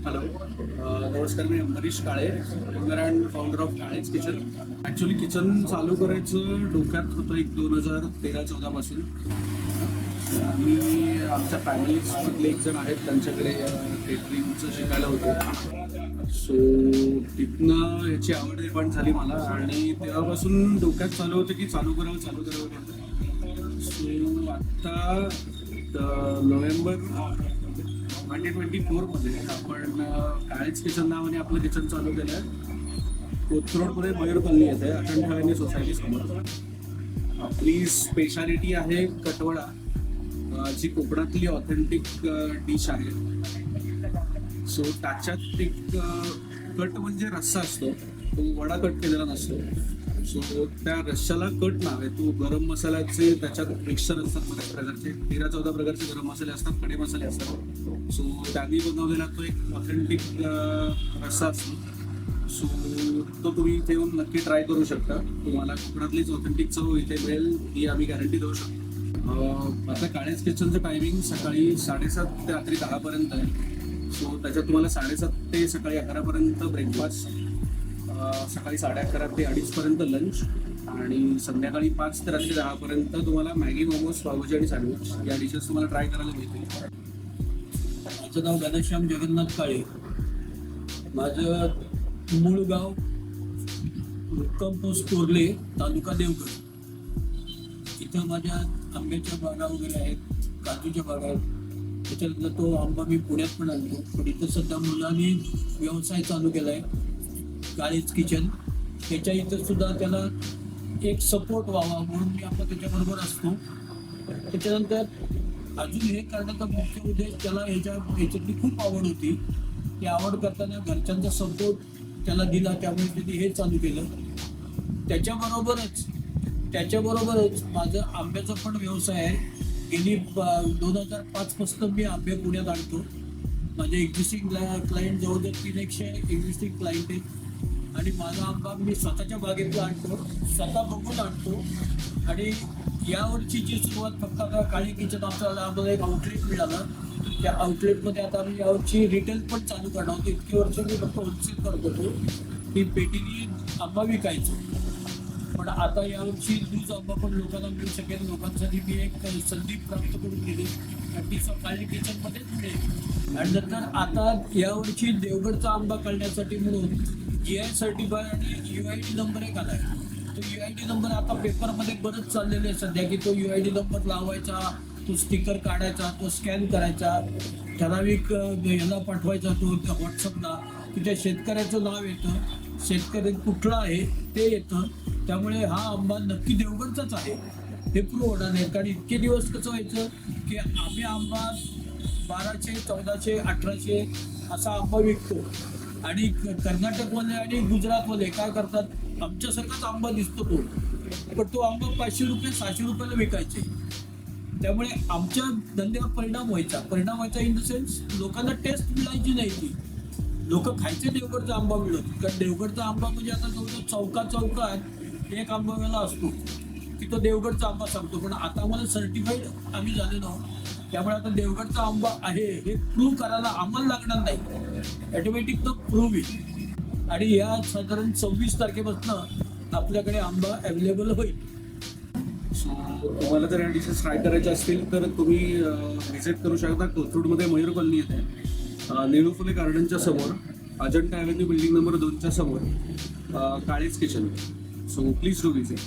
Hello. नमस्कार. मी Ambarish Kale, owner and founder of Kale's kitchen. Actually kitchen चालू करायचं डोक्यात होतं 2013-14 पासून. मी आमच्या फॅमिलीजमधले एक जण आहेत, त्यांच्याकडे केटरिंगचं शिकायला होतं. सो तिथनं याची आवड निर्माण झाली मला आणि तेव्हापासून डोक्यात चालू होतं की चालू करावं. सो आत्ता नोव्हेंबर 2024 मध्ये आपण काळेज किचन नावाने आपलं किचन चालू केलं आहे. कोथरूडमध्ये मयूर कॉलनी येते, अखंड हवेली सोसायटी समोर. आपली स्पेशालिटी आहे कटवडा, जी कोकणातली ऑथेंटिक डिश आहे. सो त्याच्यात एक कट म्हणजे रस्सा असतो, तो वडा कट केलेला नसतो. सो त्या रश्श्याला कट नाव आहे. तो गरम मसाल्याचे त्याच्यात मिक्सर असतात, बऱ्याच प्रकारचे 13-14 प्रकारचे गरम मसाले असतात, खडे मसाले असतात. सो त्यांनी बनवलेला तो एक ऑथेंटिक रस्सा असतो. सो तो तुम्ही इथे येऊन नक्की ट्राय करू शकता. तुम्हाला कोकणातलीच ऑथेंटिक चव इथे मिळेल ही आम्ही गॅरंटी देऊ शकतो. आता काळेज किचनचं टायमिंग सकाळी 7:30 ते रात्री 10 पर्यंत आहे. सो त्याच्यात तुम्हाला 7:30 ते सकाळी 11 पर्यंत ब्रेकफास्ट, सकाळी 11:30 ते 2:30 पर्यंत लंच आणि संध्याकाळी 5 ते रात्री 10 पर्यंत तुम्हाला मॅगी, मोमोज, पावभाजी आणि सँडविच या डिशेस तुम्हाला ट्राय करायला मिळतील. माझं नाव घनश्याम जगन्नाथ काळे. माझं मूळ गाव मुक्काम पोस्ट कोर्ले, तालुका देवगड. इथं माझ्या आंब्याच्या बागा वगैरे आहेत, काजूच्या बागा आहेत. त्याच्यातला तो आंबा मी पुण्यात पण आणतो. पण इथं सध्या मुलांनी व्यवसाय चालू केला आहे काळेज किचन. त्याच्या इथं सुद्धा त्याला एक सपोर्ट व्हावा म्हणून मी आता त्याच्याबरोबर असतो. त्याच्यानंतर अजून हे करण्याचा मुख्य उद्देश, त्याला ह्याच्यातली खूप आवड होती. ती आवड करताना घरच्यांचा सपोर्ट त्याला दिला, त्यामुळे त्यांनी हे चालू केलं. त्याच्याबरोबरच माझं आंब्याचा पण व्यवसाय आहे. गेली 2005 पासून मी आंबे पुण्यात आणतो. माझे एक्झिस्टिंग क्लायंट जवळजवळ 300 एक्झिस्टिंग क्लायंट आहेत. आणि माझा आंबा मी स्वतःच्या बागेतला आणतो, स्वतः बघून आणतो. आणि यावरची जी सुरुवात फक्त आता काळे किचन आम्हाला एक आउटलेट मिळालं. त्या आउटलेटमध्ये आता आम्ही यावरची रिटेल पण चालू करणार होतो. इतकी वर्ष मी फक्त होलसेल करत होतो, की पेटीनी आंबा विकायचो. पण आता यावर्षी लूज आंबा पण लोकांना मिळू शकेल, लोकांसाठी मी एक संधी प्राप्त करून दिली. ती काळे किचनमध्येच मिळेल. आणि नंतर आता यावर्षी देवगडचा आंबा करण्यासाठी म्हणून GI सर्टिफाय आणि UID नंबर एक आला आहे. तो UID नंबर आता पेपरमध्ये बरंच चाललेलं आहे सध्या, की तो UID नंबर लावायचा, तो स्टिकर काढायचा, तो स्कॅन करायचा, ठराविक ह्याला पाठवायचा, तो व्हॉट्सअपला, की त्या शेतकऱ्याचं नाव येतं, शेतकरी कुठला आहे ते येतं. त्यामुळे हा आंबा नक्की देवगडचाच आहे हे प्रूव्ह होणार नाही. कारण इतके दिवस कसं व्हायचं की आम्ही आंबा 1200, 1400, 1800 असा आंबा विकतो. आणि कर्नाटकवाले आणि गुजरातवाले काय करतात, आमच्यासारखाच आंबा दिसतो तो, पण तो आंबा 500 रुपये, 600 रुपयाला विकायचे. त्यामुळे आमच्या धंद्यावर परिणाम व्हायचा इन द सेन्स लोकांना टेस्ट मिळायची नाही. ती लोक खायचे देवगडचा आंबा मिळत. कारण देवगडचा आंबा म्हणजे आता जवळजवळ चौकात एक आंबाव्याला असतो की तो देवगडचा आंबा सांगतो. पण आता आम्हाला सर्टिफाईड आम्ही झालेलो आहोत. त्यामुळे आता देवगडचा आंबा आहे हे प्रूव्ह करायला आम्हाला लागणार नाही, ऑटोमॅटिक तो प्रूव्ह येईल. आणि या साधारण 26 तारखेपासून आपल्याकडे आंबा अवेलेबल होईल. तुम्हाला जर या डिशेस ट्राय करायचे असतील तर तुम्ही व्हिजिट करू शकता. कोथरूडमध्ये मयूर कॉलनी येते, नेहरू फुले गार्डनच्या समोर, अजंठा ॲव्हेन्यू बिल्डिंग नंबर 2च्या समोर, Kale's kitchen. So please do visit.